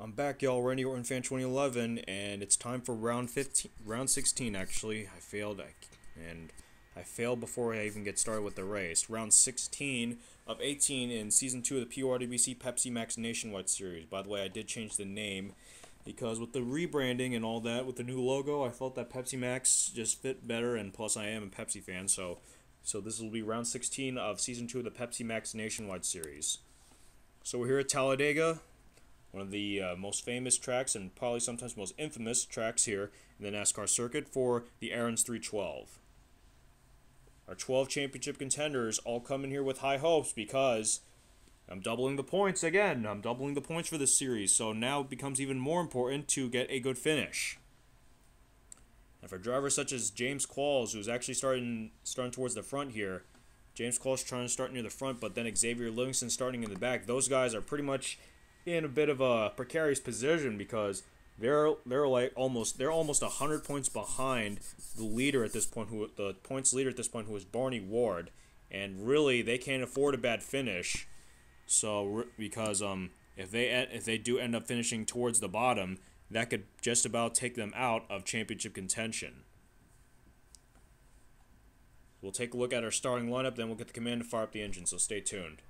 I'm back, y'all. Randy Orton fan 2011, and it's time for round 16. Actually, I failed before I even get started with the race. Round 16 of 18 in season 2 of the PORWC Pepsi Max Nationwide Series. By the way, I did change the name because with the rebranding and all that, with the new logo, I felt that Pepsi Max just fit better, and plus I am a Pepsi fan, so this will be round 16 of season 2 of the Pepsi Max Nationwide Series. So we're here at Talladega, one of the most famous tracks and probably sometimes most infamous tracks here in the NASCAR circuit for the Aaron's 312. Our 12 championship contenders all come in here with high hopes because I'm doubling the points again. I'm doubling the points for this series, so now it becomes even more important to get a good finish. And for drivers such as James Qualls, who's actually starting towards the front here, James Qualls trying to start near the front, but then Xavier Livingston starting in the back. Those guys are pretty much in a bit of a precarious position because they're almost 100 points behind the leader at this point, the points leader at this point, who is Barney Ward, and really they can't afford a bad finish. So because if they do end up finishing towards the bottom, that could just about take them out of championship contention. We'll take a look at our starting lineup, then we'll get the command to fire up the engine, so stay tuned.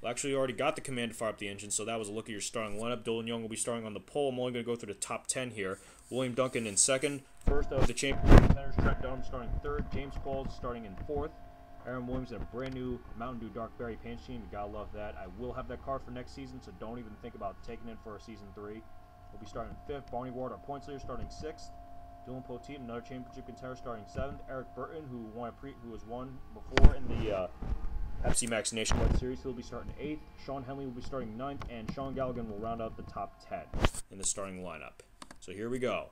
Actually already got the command to fire up the engine, so that was a look at your starting lineup. Dillon will be starting on the pole. I'm only going to go through the top 10 here. William Duncan in second. First of the championship contenders, Trent Dunham starting third. James Qualls starting in fourth. Aaron Williams in a brand new Mountain Dew Dark Berry paint scheme. You gotta love that. I will have that car for next season, so don't even think about taking it for season 3. We'll be starting fifth. Barney Ward, our points leader, starting sixth. Dillon Poteet, another championship contender, starting seventh. Eric Burton, who was won before in the Pepsi Max Nationwide Series, he'll be starting 8th. Sean Henley will be starting 9th, and Sean Galligan will round out the top 10 in the starting lineup. So here we go.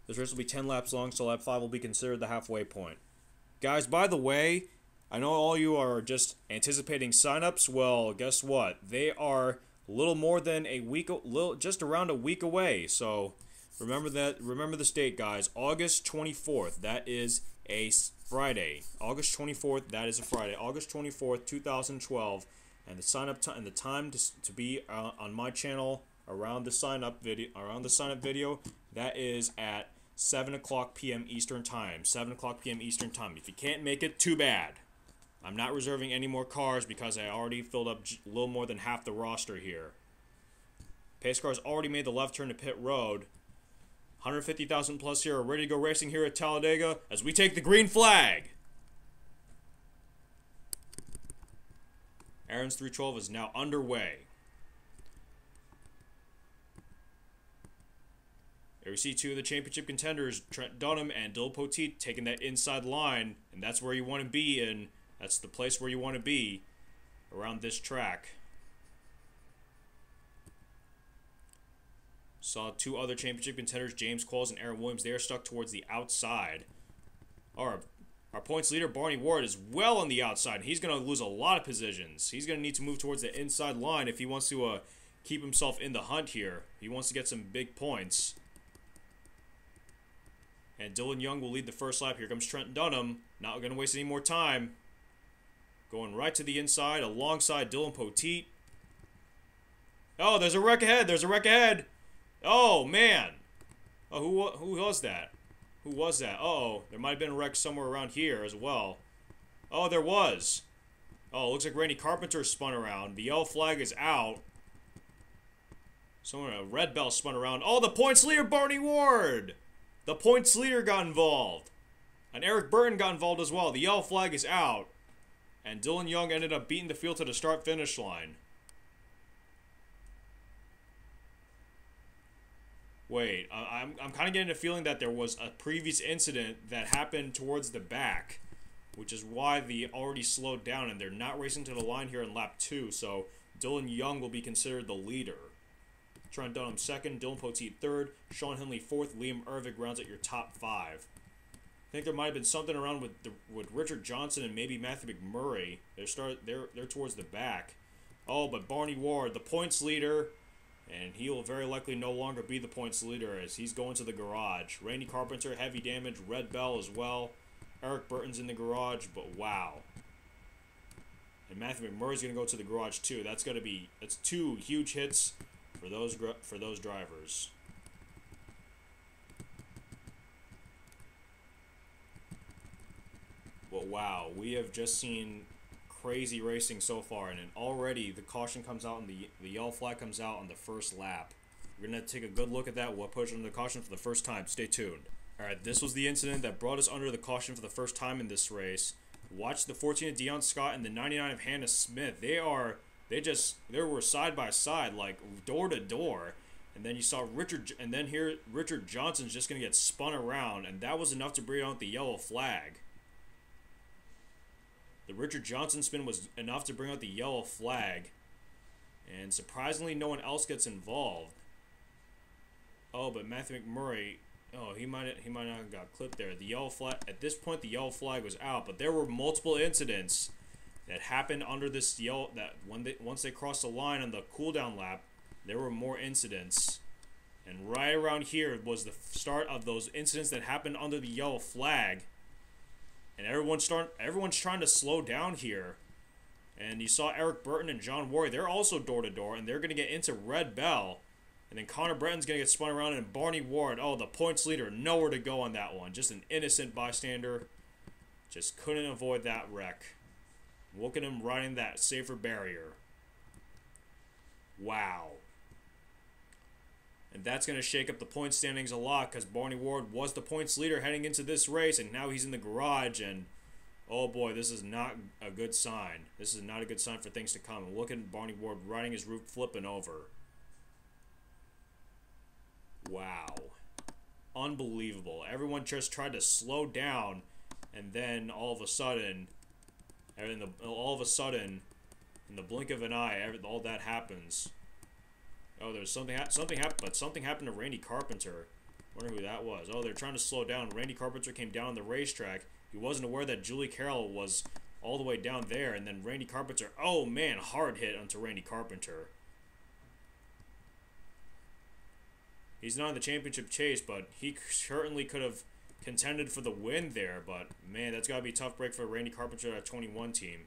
This race will be 10 laps long, so lap 5 will be considered the halfway point. Guys, by the way, I know all you are just anticipating signups. Well, guess what? They are a little more than a week, just around a week away. So remember that. Remember this date, guys. August 24th. That is a Friday. August 24th. That is a Friday. August 24th, 2012, and the sign up time and the time to be on my channel around the sign up video. That is at 7 p.m. Eastern Time. 7 p.m. Eastern Time. If you can't make it, too bad. I'm not reserving any more cars because I already filled up a little more than half the roster here. Pace cars already made the left turn to pit road. 150,000 plus here are ready to go racing here at Talladega as we take the green flag. Aaron's 312 is now underway. Here we see two of the championship contenders, Trent Dunham and Dillon Poteet, taking that inside line, and that's where you want to be in. That's the place where you want to be around this track. Saw two other championship contenders, James Qualls and Aaron Williams. They are stuck towards the outside. Our points leader, Barney Ward, is well on the outside. He's going to lose a lot of positions. He's going to need to move towards the inside line if he wants to keep himself in the hunt here. He wants to get some big points. And Dillon will lead the first lap. Here comes Trent Dunham. Not going to waste any more time. Going right to the inside alongside Dillon Poteet. Oh, there's a wreck ahead. There's a wreck ahead. Oh, man. Oh, who was that? Who was that? Uh-oh. There might have been a wreck somewhere around here as well. Oh, there was. Oh, looks like Randy Carpenter spun around. The yellow flag is out. Someone, a red bell spun around. Oh, the points leader, Barney Ward! The points leader got involved. And Eric Burton got involved as well. The yellow flag is out. And Dillon Young ended up beating the field to the start-finish line. Wait, I'm kind of getting a feeling that there was a previous incident that happened towards the back, which is why they already slowed down, and they're not racing to the line here in lap 2, so Dillon Young will be considered the leader. Trent Dunham second, Dylan Poteet third, Sean Henley fourth, Liam Ervig rounds at your top 5. I think there might have been something around with Richard Johnson and maybe Matthew McMurray. They're towards the back. Oh, but Barney Ward, the points leader, and he will very likely no longer be the points leader as he's going to the garage. Randy Carpenter, heavy damage, red bell as well. Eric Burton's in the garage, but wow. And Matthew McMurray's going to go to the garage too. That's 2 huge hits for those drivers. But wow, we have just seen crazy racing so far, and then already the caution comes out and the yellow flag comes out on the first lap. We're going to take a good look at that. We'll push under the caution for the first time. Stay tuned. Alright, this was the incident that brought us under the caution for the first time in this race. Watch the 14 of Deion Scott and the 99 of Hannah Smith. They were side by side, like door to door. And then you saw Richard Johnson's just going to get spun around, and that was enough to bring out the yellow flag. The Richard Johnson spin was enough to bring out the yellow flag. And surprisingly, no one else gets involved. Oh, but Matthew McMurray, oh, he might not have got clipped there. The yellow flag, at this point, the yellow flag was out, but there were multiple incidents that happened under this yellow, once they crossed the line on the cooldown lap, there were more incidents. And right around here was the start of those incidents that happened under the yellow flag. And everyone's trying to slow down here. And you saw Eric Burton and John Warry, they're also door to door, and they're going to get into red bell. And then Connor Bretton's going to get spun around, and Barney Ward, oh, the points leader, nowhere to go on that one. Just an innocent bystander. Just couldn't avoid that wreck. Look at him riding that safer barrier. Wow. And that's going to shake up the point standings a lot because Barney Ward was the points leader heading into this race, and now he's in the garage, and oh boy, this is not a good sign. This is not a good sign for things to come. And look at Barney Ward riding his roof, flipping over. Wow. Unbelievable. Everyone just tried to slow down, and then all of a sudden, in the blink of an eye, all that happens. Oh, there's something happened, but something happened to Randy Carpenter. Wonder who that was. Oh, they're trying to slow down. Randy Carpenter came down the racetrack. He wasn't aware that Julie Carroll was all the way down there, and then Randy Carpenter, oh man, hard hit onto Randy Carpenter. He's not in the championship chase, but he certainly could have contended for the win there, but man, that's got to be a tough break for Randy Carpenter at 21 team.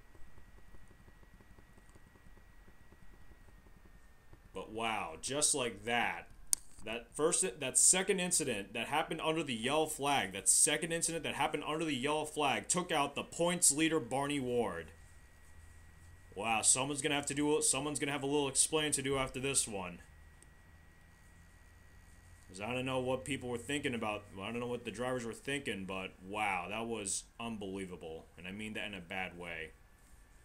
But wow, just like that, that second incident that happened under the yellow flag, took out the points leader Barney Ward. Wow, someone's gonna have a little explaining to do after this one. Because I don't know what people were thinking about. I don't know what the drivers were thinking, but wow, that was unbelievable. And I mean that in a bad way.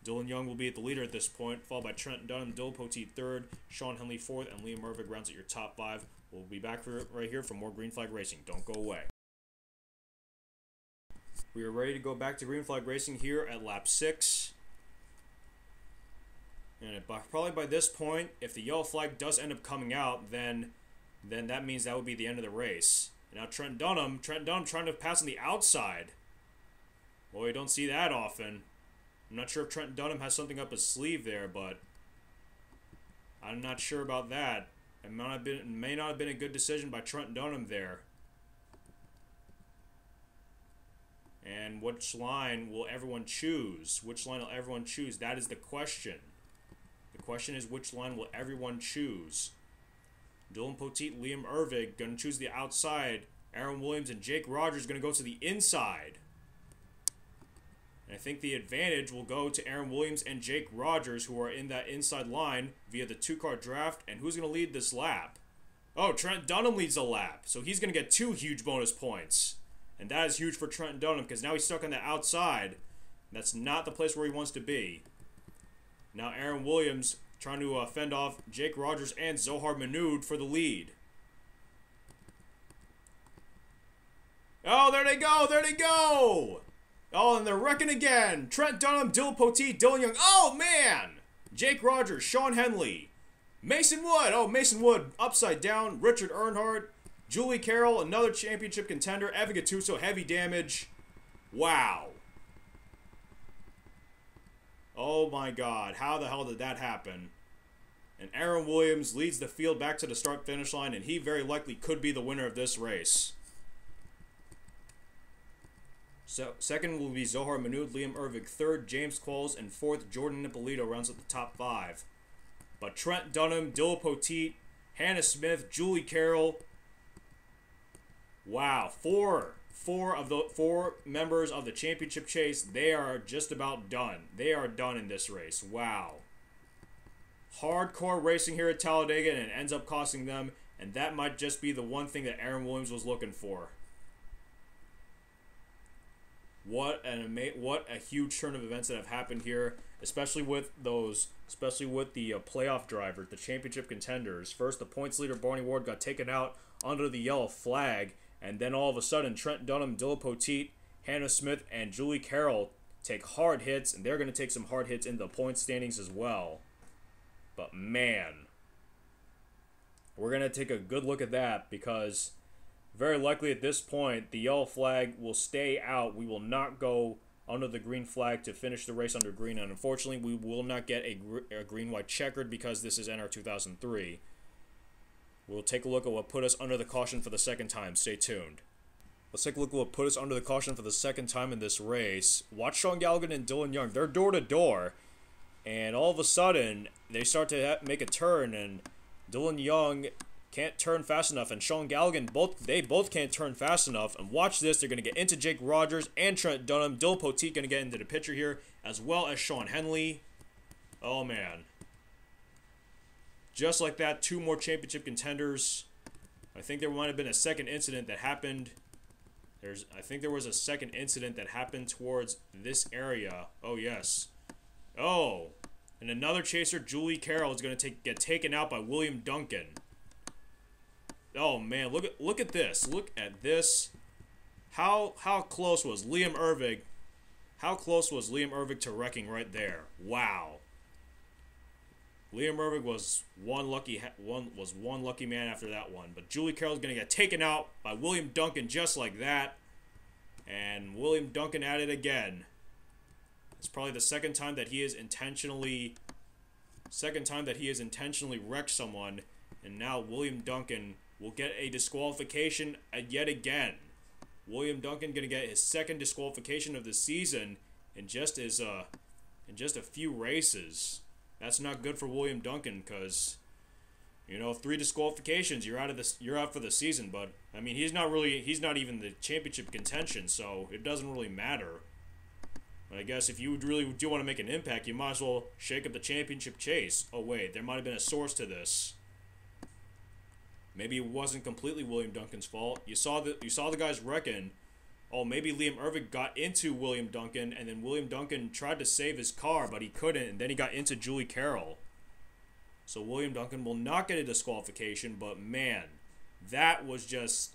Dillon Young will be at the leader at this point, followed by Trent Dunham, Dylan Poteet third, Sean Henley fourth, and Liam Ervig rounds at your top 5. We'll be back right here for more Green Flag Racing. Don't go away. We are ready to go back to Green Flag Racing here at lap 6. And probably by this point, if the yellow flag does end up coming out, then that means that would be the end of the race. And now Trent Dunham trying to pass on the outside. Well, you don't see that often. I'm not sure if Trent Dunham has something up his sleeve there, but I'm not sure about that. It may not have been a good decision by Trent Dunham there. And which line will everyone choose? That is the question. The question is, which line will everyone choose? Dillon, Poteet, Liam Ervig going to choose the outside. Aaron Williams and Jake Rogers going to go to the inside. And I think the advantage will go to Aaron Williams and Jake Rogers, who are in that inside line via the 2-car draft. And who's going to lead this lap? Oh, Trent Dunham leads the lap. So he's going to get 2 huge bonus points. And that is huge for Trent Dunham because now he's stuck on the outside. That's not the place where he wants to be. Now Aaron Williams trying to fend off Jake Rogers and Zohar Manoud for the lead. Oh, there they go! There they go! Oh, and they're wrecking again. Trent Dunham, Dillon Poteet, Dillon Young. Oh, man! Jake Rogers, Sean Henley. Mason Wood. Oh, Mason Wood upside down. Richard Earnhardt. Julie Carroll, another championship contender. Evan Gattuso, heavy damage. Wow. Oh, my God. How the hell did that happen? And Aaron Williams leads the field back to the start-finish line, and he very likely could be the winner of this race. So, second will be Zohar Manoud, Liam Ervig. Third, James Qualls. And fourth, Jordan Nipolito rounds up the top 5. But Trent Dunham, Dillon Poteet, Hannah Smith, Julie Carroll. Wow. Four members of the championship chase. They are just about done. They are done in this race. Wow. Hardcore racing here at Talladega, and it ends up costing them. And that might just be the one thing that Aaron Williams was looking for. What a huge turn of events that have happened here, especially with the playoff drivers, the championship contenders. First, the points leader Barney Ward got taken out under the yellow flag, and then all of a sudden, Trent Dunham, Dillon Poteet, Hannah Smith, and Julie Carroll take hard hits, and they're going to take some hard hits in the point standings as well. But man, we're going to take a good look at that because very likely at this point, the yellow flag will stay out. We will not go under the green flag to finish the race under green. And unfortunately, we will not get a green-white checkered because this is NR 2003. We'll take a look at what put us under the caution for the second time. Stay tuned. Let's take a look at what put us under the caution for the second time in this race. Watch Sean Galligan and Dillon Young. They're door-to-door. And all of a sudden, they start to make a turn. And Dillon Young can't turn fast enough, and Sean Galligan, they both can't turn fast enough. And watch this, they're going to get into Jake Rogers and Trent Dunham. Dillon Poteet going to get into the picture here, as well as Sean Henley. Oh, man. Just like that, 2 more championship contenders. I think there might have been a second incident that happened. I think there was a second incident that happened towards this area. Oh, yes. Oh, and another chaser, Julie Carroll, is going to get taken out by William Duncan. Oh man, look at this. Look at this. How close was Liam Ervig? How close was Liam Ervig to wrecking right there? Wow. Liam Ervig was one lucky man after that one. But Julie Carroll's gonna get taken out by William Duncan just like that. And William Duncan at it again. It's probably the second time that he has intentionally wrecked someone, and now William Duncan will get a disqualification yet again. William Duncan going to get his second disqualification of the season in just a few races. That's not good for William Duncan because, you know, 3 disqualifications, you're out for the season. But I mean, he's not even the championship contention, so it doesn't really matter. But I guess if you really do want to make an impact, you might as well shake up the championship chase. Oh wait, there might have been a source to this. Maybe it wasn't completely William Duncan's fault. You saw the guys wrecking. Oh, maybe Liam Ervig got into William Duncan, and then William Duncan tried to save his car, but he couldn't, and then he got into Julie Carroll. So William Duncan will not get a disqualification, but man, that was just,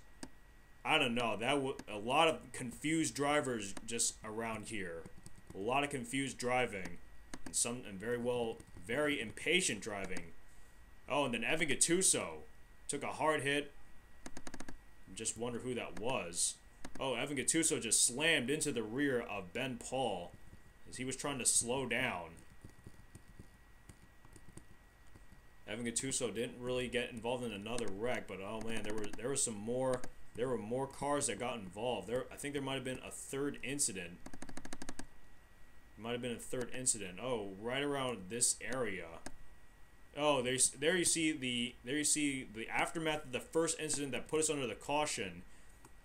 I don't know, that was a lot of confused drivers just around here. A lot of confused driving, and very impatient driving. Oh, and then Evan Gattuso took a hard hit. Just wonder who that was. Oh, Evan Gattuso just slammed into the rear of Ben Paul as he was trying to slow down. Evan Gattuso didn't really get involved in another wreck, but oh man, there were more cars that got involved. I think there might have been a third incident. Oh, right around this area. Oh, there you see the aftermath of the first incident that put us under the caution.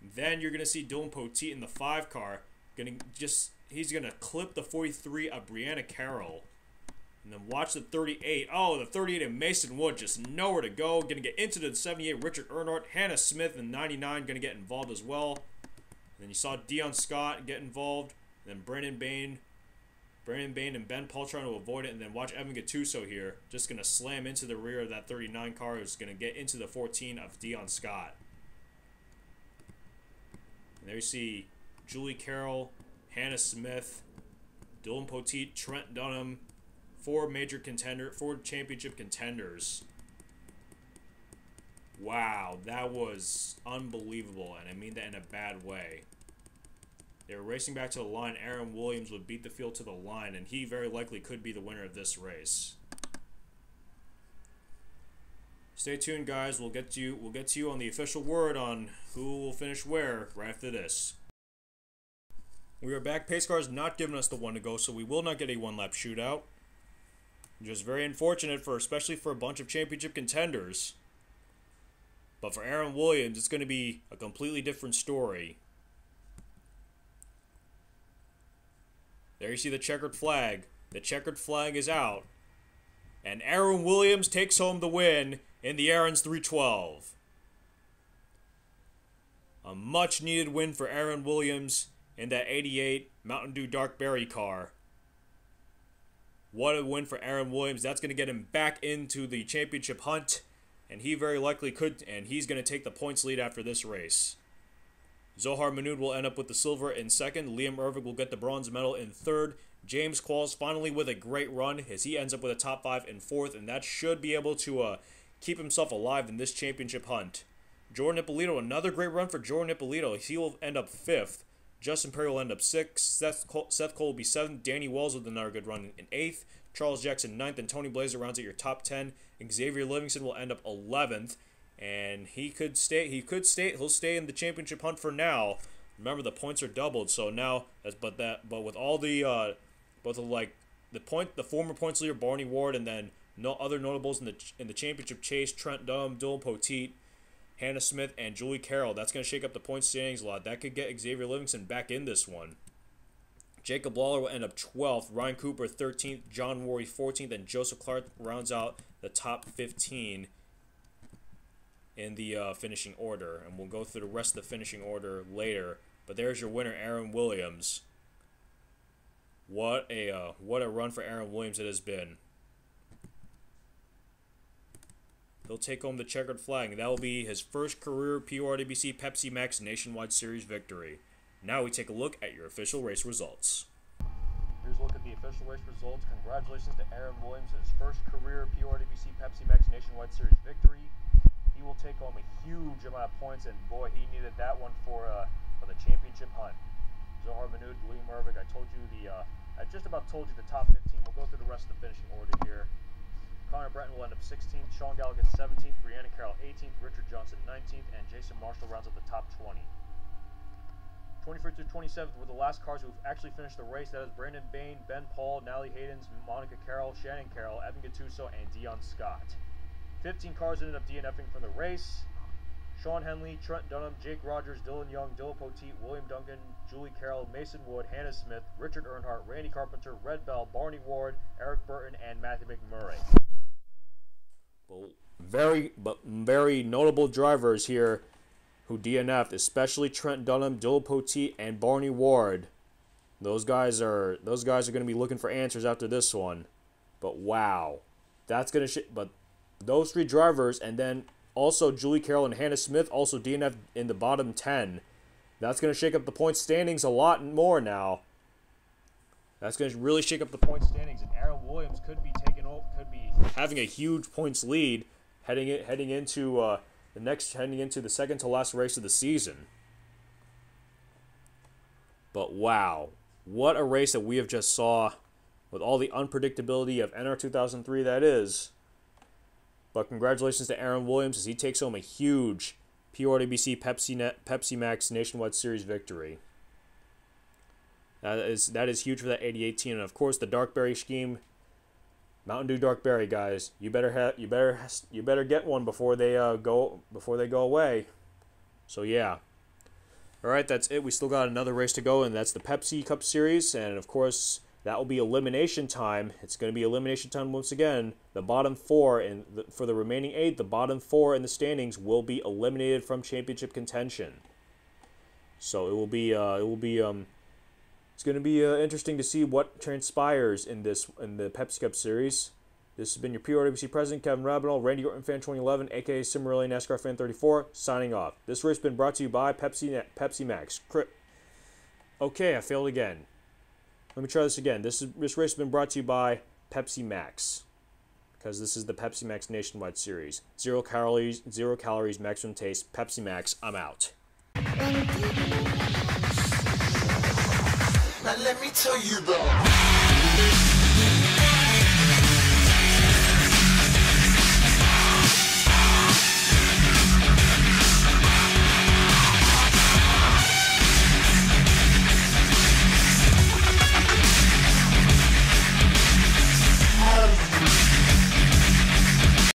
Then you're gonna see Dillon Poteet in the 5 car. He's gonna clip the 43 of Brianna Carroll. And then watch the 38. Oh, the 38 of Mason Wood, just nowhere to go. Gonna get into the 78 Richard Earnhardt. Hannah Smith in 99 gonna get involved as well. And then you saw Dion Scott get involved. And then Brandon Bain and Ben Paul trying to avoid it. And then watch Evan Gattuso here. Just gonna slam into the rear of that 39 car. Who's gonna get into the 14 of Dion Scott. And there you see Julie Carroll, Hannah Smith, Dillon Poteet, Trent Dunham. 4 championship contenders. Wow, that was unbelievable, and I mean that in a bad way. They were racing back to the line. Aaron Williams would beat the field to the line, and he very likely could be the winner of this race. Stay tuned, guys. We'll get to you on the official word on who will finish where right after this. We are back. Pace cars not giving us the 1 to go, so we will not get a 1-lap shootout. Just very unfortunate especially for a bunch of championship contenders. But for Aaron Williams, it's going to be a completely different story. There you see the checkered flag. The checkered flag is out. And Aaron Williams takes home the win in the Aaron's 312. A much needed win for Aaron Williams in that 88 Mountain Dew Dark Berry car. What a win for Aaron Williams. That's going to get him back into the championship hunt. And he very likely could. And he's going to take the points lead after this race. Zohar Manoud will end up with the silver in 2nd. Liam Ervig will get the bronze medal in 3rd. James Qualls finally with a great run as he ends up with a top 5 in 4th. And that should be able to keep himself alive in this championship hunt. Jordan Ippolito, another great run for Jordan Ippolito. He will end up 5th. Justin Perry will end up 6th. Seth Cole will be 7th. Danny Wells with another good run in 8th. Charles Jackson 9th. And Tony Blazer rounds out your top 10. Xavier Livingston will end up 11th. And he'll stay in the championship hunt for now. Remember, the points are doubled, so now but with all the the former points leader Barney Ward, and then no other notables in the championship chase, Trent Dunham, Dillon Poteet, Hannah Smith, and Julie Carroll. That's going to shake up the point standings a lot. That could get Xavier Livingston back in this one. Jacob Lawler will end up 12th, Ryan Cooper 13th, John Worry 14th, and Joseph Clark rounds out the top 15 in the finishing order. And we'll go through the rest of the finishing order later. But there's your winner, Aaron Williams. What a run for Aaron Williams it has been. He'll take home the checkered flag, and that will be his first career PORWC Pepsi Max Nationwide Series victory. Now we take a look at your official race results. Here's a look at the official race results. Congratulations to Aaron Williams in his first career PORWC Pepsi Max Nationwide Series victory. He will take home a huge amount of points, and boy, he needed that one for the championship hunt. Zohar Manoud, Liam Ervig, I just about told you the top 15. We'll go through the rest of the finishing order here. Connor Brenton will end up 16th, Sean Gallagher 17th, Brianna Carroll 18th, Richard Johnson 19th, and Jason Marshall rounds up the top 20. 21st through 27th were the last cars who actually finished the race. That is Brandon Bain, Ben Paul, Natalie Haydens, Monica Carroll, Shannon Carroll, Evan Gattuso, and Dion Scott. 15 cars ended up DNFing from the race. Sean Henley, Trent Dunham, Jake Rogers, Dillon Young, Dillon Poteet, William Duncan, Julie Carroll, Mason Wood, Hannah Smith, Richard Earnhardt, Randy Carpenter, Red Bell, Barney Ward, Eric Burton, and Matthew McMurray. Well, very notable drivers here who DNF'd, especially Trent Dunham, Dillon Poteet, and Barney Ward. Those guys are going to be looking for answers after this one. But wow, that's going to but those 3 drivers, and then also Julie Carroll and Hannah Smith also DNF'd in the bottom 10. That's going to shake up the point standings a lot more now. That's going to really shake up the point standings, and Aaron Williams could be having a huge points lead heading into the second to last race of the season. But wow, what a race that we have just saw with all the unpredictability of NR 2003 that is. But congratulations to Aaron Williams as he takes home a huge PORWC Pepsi Max Nationwide Series victory. That is huge for that 88 team. And of course, the Dark Berry scheme Mountain Dew Dark Berry, guys. You better get one before they go away. So yeah. All right, that's it. We still got another race to go, and that's the Pepsi Cup Series, and of course that will be elimination time. It's going to be elimination time once again. The bottom four, and for the remaining 8, the bottom 4 in the standings will be eliminated from championship contention. So it's going to be interesting to see what transpires in the Pepsi Cup Series. This has been your PORWC President, Kevin Rabinall, Randy Orton Fan 2011, aka Cimarelli NASCAR Fan 34, signing off. This race has been brought to you by Pepsi Max. Okay, I failed again. Let me try this again. This race has been brought to you by Pepsi Max, because this is the Pepsi Max Nationwide Series. 0 calories, maximum taste. Pepsi Max. I'm out. Now let me tell you though.